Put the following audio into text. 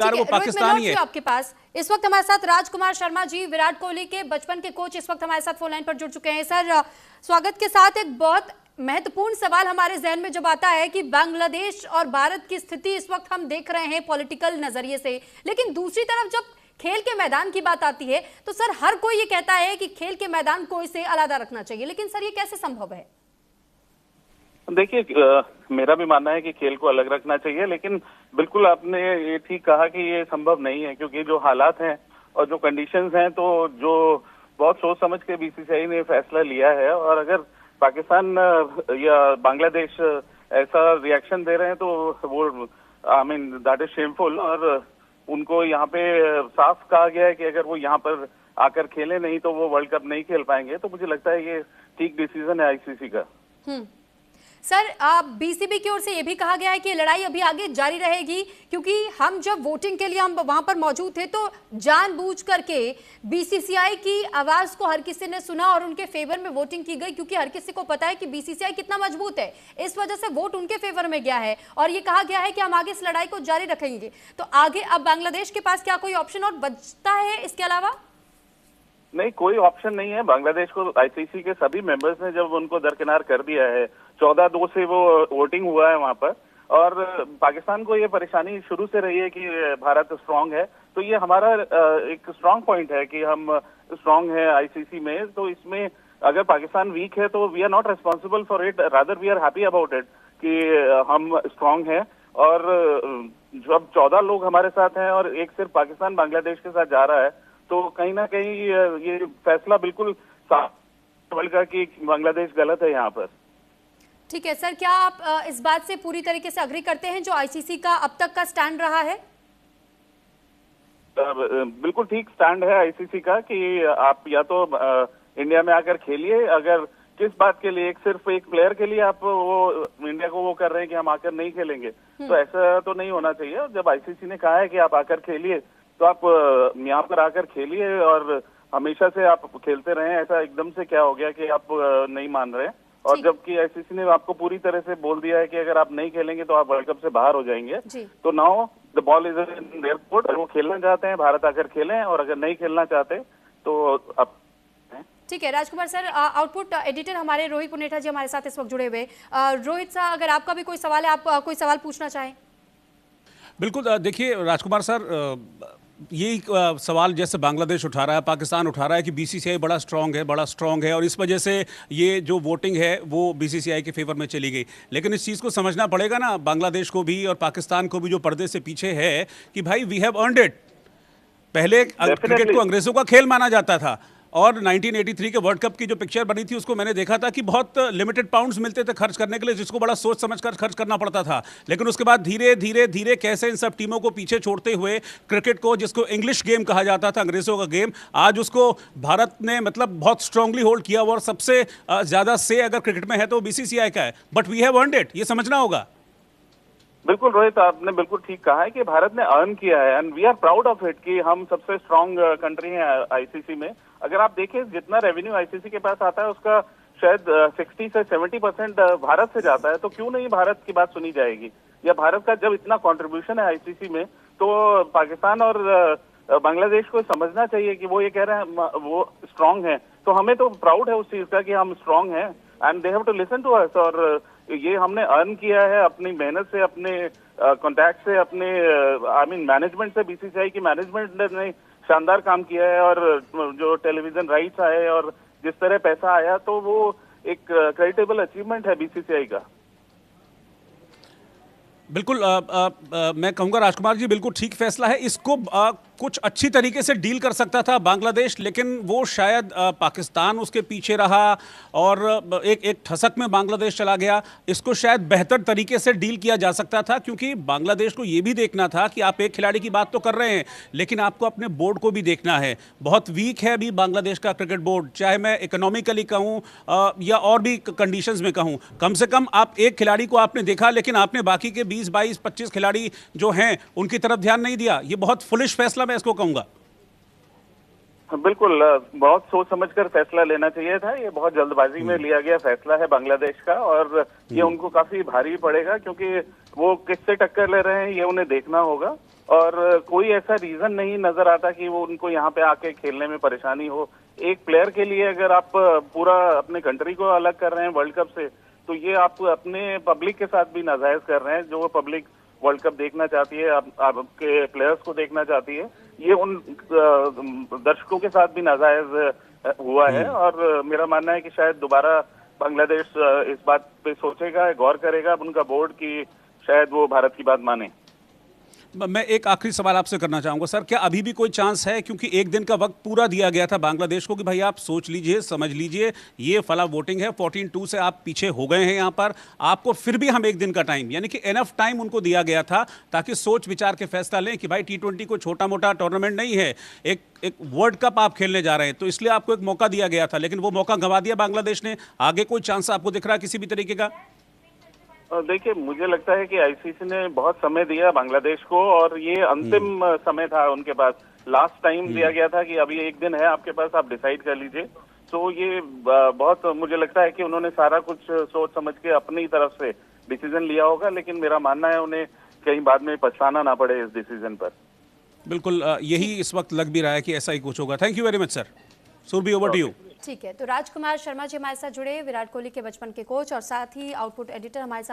वो पाकिस्तानी है। आपके पास इस वक्त हमारे साथ राजकुमार शर्मा जी, विराट कोहली के बचपन के कोच, इस वक्त हमारे साथ फोन लाइन पर जुड़ चुके हैं। सर स्वागत के साथ, एक बहुत महत्वपूर्ण सवाल हमारे जहन में जब आता है कि बांग्लादेश और भारत की स्थिति इस वक्त हम देख रहे हैं पॉलिटिकल नजरिए से, लेकिन दूसरी तरफ जब खेल के मैदान की बात आती है तो सर हर कोई ये कहता है कि खेल के मैदान को इसे अलग रखना चाहिए, लेकिन सर ये कैसे संभव है? देखिए, मेरा भी मानना है कि खेल को अलग रखना चाहिए, लेकिन बिल्कुल आपने ये ठीक कहा कि ये संभव नहीं है, क्योंकि जो हालात हैं और जो कंडीशंस हैं, तो जो बहुत सोच समझ के बीसीसीआई ने फैसला लिया है, और अगर पाकिस्तान या बांग्लादेश ऐसा रिएक्शन दे रहे हैं तो वो दैट इज शेमफुल। और उनको यहाँ पे साफ कहा गया है कि अगर वो यहाँ पर आकर खेले नहीं तो वो वर्ल्ड कप नहीं खेल पाएंगे, तो मुझे लगता है ये ठीक डिसीजन है आईसीसी का। सर बीसीबी की ओर से यह भी कहा गया है कि लड़ाई अभी आगे जारी रहेगी, क्योंकि हम जब वोटिंग के लिए हम वहां पर मौजूद थे तो जानबूझ करके बीसीसीआई की आवाज को हर किसी ने सुना और उनके फेवर में वोटिंग की गई, क्योंकि हर किसी को पता है कि बीसीसीआई कितना मजबूत है। इस वजह से वोट उनके फेवर में गया है और ये कहा गया है कि हम आगे इस लड़ाई को जारी रखेंगे। तो आगे अब बांग्लादेश के पास क्या कोई ऑप्शन और बचता है इसके अलावा? नहीं, कोई ऑप्शन नहीं है। बांग्लादेश को आईसीसी के सभी मेंबर्स ने जब उनको दरकिनार कर दिया है, 14-2 से वो वोटिंग हुआ है वहां पर, और पाकिस्तान को ये परेशानी शुरू से रही है कि भारत स्ट्रांग है, तो ये हमारा एक स्ट्रांग पॉइंट है कि हम स्ट्रांग है आईसीसी में। तो इसमें अगर पाकिस्तान वीक है तो we are not responsible for it, rather we are happy about it कि हम स्ट्रांग है। और जब 14 लोग हमारे साथ हैं और एक सिर्फ पाकिस्तान बांग्लादेश के साथ जा रहा है, तो कहीं ना कहीं ये फैसला बिल्कुल साफ का कि बांग्लादेश गलत है यहाँ पर। ठीक है सर, क्या आप इस बात से पूरी तरीके से अग्री करते हैं जो आईसीसी का अब तक का स्टैंड रहा है? बिल्कुल ठीक स्टैंड है आईसीसी का कि आप या तो इंडिया में आकर खेलिए। अगर किस बात के लिए, सिर्फ एक प्लेयर के लिए आप वो इंडिया को वो कर रहे हैं कि हम आकर नहीं खेलेंगे, तो ऐसा तो नहीं होना चाहिए। और जब आईसीसी ने कहा है कि आप आकर खेलिए, तो आप यहाँ पर आकर खेलिए और हमेशा से आप खेलते रहे। ऐसा एकदम से क्या हो गया कि आप नहीं मान रहे? और जबकि आईसीसी ने आपको पूरी तरह से बोल दिया है कि अगर आप नहीं खेलेंगे तो आप वर्ल्ड कप से बाहर हो जाएंगे। तो now the ball is in their court. वो खेलना चाहते हैं, भारत आकर खेलें, और अगर नहीं खेलना चाहते तो आप। ठीक है राजकुमार सर, आउटपुट एडिटर हमारे रोहित पुनेठा जी हमारे साथ इस वक्त जुड़े हुए। रोहित साहब, अगर आपका भी कोई सवाल है, आप कोई सवाल पूछना चाहें? बिल्कुल, देखिए राजकुमार सर, यही सवाल जैसे बांग्लादेश उठा रहा है, पाकिस्तान उठा रहा है कि बीसीसीआई बड़ा स्ट्रांग है और इस वजह से ये जो वोटिंग है वो बीसीसीआई के फेवर में चली गई। लेकिन इस चीज़ को समझना पड़ेगा ना बांग्लादेश को भी और पाकिस्तान को भी, जो पर्दे से पीछे है, कि भाई वी हैव अर्नड इट। पहले क्रिकेट को अंग्रेजों का खेल माना जाता था, और 1983 के वर्ल्ड कप की जो पिक्चर बनी थी उसको मैंने देखा था कि बहुत लिमिटेड पाउंड्स मिलते थे खर्च करने के लिए, जिसको बड़ा सोच समझकर खर्च करना पड़ता था। लेकिन उसके बाद धीरे धीरे कैसे इन सब टीमों को पीछे छोड़ते हुए क्रिकेट को, जिसको इंग्लिश गेम कहा जाता था, अंग्रेजों का गेम, आज उसको भारत ने बहुत स्ट्रांगली होल्ड किया हुआ, और सबसे ज्यादा से अगर क्रिकेट में है तो बीसीसीआई का है। But we have earned it, ये समझना होगा। बिल्कुल रोहित, आपने बिल्कुल ठीक कहा है कि भारत ने अर्न किया है, and we are proud of it कि हम सबसे स्ट्रांग कंट्री हैं आईसीसी में। अगर आप देखें जितना रेवेन्यू आईसीसी के पास आता है उसका शायद 60 से 70% भारत से जाता है, तो क्यों नहीं भारत की बात सुनी जाएगी? या भारत का जब इतना कंट्रीब्यूशन है आईसीसी में, तो पाकिस्तान और बांग्लादेश को समझना चाहिए कि वो ये कह रहे हैं वो स्ट्रांग है, तो हमें तो प्राउड है उस चीज का कि हम स्ट्रांग हैं, and they have to listen to us. और ये हमने अर्न किया है अपनी मेहनत से, अपने कॉन्टैक्ट से, अपने मैनेजमेंट से। बीसीसीआई की मैनेजमेंट ने शानदार काम किया है, और जो टेलीविजन राइट्स आए और जिस तरह पैसा आया, तो वो एक क्रेडिटेबल अचीवमेंट है बीसीसीआई का। बिल्कुल, मैं कहूँगा राजकुमार जी, बिल्कुल ठीक फैसला है। इसको कुछ अच्छी तरीके से डील कर सकता था बांग्लादेश, लेकिन वो शायद पाकिस्तान उसके पीछे रहा और एक ठसक में बांग्लादेश चला गया। इसको शायद बेहतर तरीके से डील किया जा सकता था, क्योंकि बांग्लादेश को ये भी देखना था कि आप एक खिलाड़ी की बात तो कर रहे हैं, लेकिन आपको अपने बोर्ड को भी देखना है। बहुत वीक है अभी बांग्लादेश का क्रिकेट बोर्ड, चाहे मैं इकोनॉमिकली कहूँ या और भी कंडीशंस में कहूँ। कम से कम आप एक खिलाड़ी को आपने देखा, लेकिन आपने बाकी के 20, 22, 25 खिलाड़ी जो हैं उनकी तरफ ध्यान नहीं दिया। ये बहुत फुलिश फैसला मैं इसको कहूंगा। बिल्कुल, बहुत सोच समझकर फैसला लेना चाहिए था। ये बहुत जल्दबाजी में लिया गया फैसला है बांग्लादेश का, और ये उनको काफी भारी पड़ेगा, क्योंकि वो किससे टक्कर ले रहे हैं ये उन्हें देखना होगा। और कोई ऐसा रीजन नहीं नजर आता कि वो उनको यहाँ पे आके खेलने में परेशानी हो। एक प्लेयर के लिए अगर आप पूरा अपने कंट्री को अलग कर रहे हैं वर्ल्ड कप से, तो ये आप अपने पब्लिक के साथ भी नाजायज कर रहे हैं। जो पब्लिक वर्ल्ड कप देखना चाहती है, आपके प्लेयर्स को देखना चाहती है, ये उन दर्शकों के साथ भी नाजायज हुआ है। और मेरा मानना है कि शायद दोबारा बांग्लादेश इस बात पे सोचेगा, गौर करेगा उनका बोर्ड की शायद वो भारत की बात माने। मैं एक आखिरी सवाल आपसे करना चाहूंगा सर, क्या अभी भी कोई चांस है, क्योंकि एक दिन का वक्त पूरा दिया गया था बांग्लादेश को कि भाई आप सोच लीजिए, समझ लीजिए, ये फला वोटिंग है, 14-2 से आप पीछे हो गए हैं यहाँ पर, आपको फिर भी हम एक दिन का टाइम, यानी कि एनफ टाइम उनको दिया गया था ताकि सोच विचार के फैसला लें कि भाई T20 कोई छोटा मोटा टूर्नामेंट नहीं है, एक वर्ल्ड कप आप खेलने जा रहे हैं, तो इसलिए आपको एक मौका दिया गया था, लेकिन वो मौका गंवा दिया बांग्लादेश ने। आगे कोई चांस आपको दिख रहा है किसी भी तरीके का? देखिए, मुझे लगता है कि आईसीसी ने बहुत समय दिया बांग्लादेश को, और ये अंतिम समय था उनके पास। लास्ट टाइम दिया गया था कि अभी एक दिन है आपके पास, आप डिसाइड कर लीजिए। तो ये बहुत मुझे लगता है कि उन्होंने सारा कुछ सोच समझ के अपनी तरफ से डिसीजन लिया होगा, लेकिन मेरा मानना है उन्हें कहीं बाद में पछताना ना पड़े इस डिसीजन पर। बिल्कुल, यही इस वक्त लग भी रहा है कि ऐसा ही कुछ होगा। Thank you very much sir. Surabhi, over to you. ठीक है, तो राजकुमार शर्मा जी हमारे साथ जुड़े, विराट कोहली के बचपन के कोच और साथ ही आउटपुट एडिटर हमारे साथ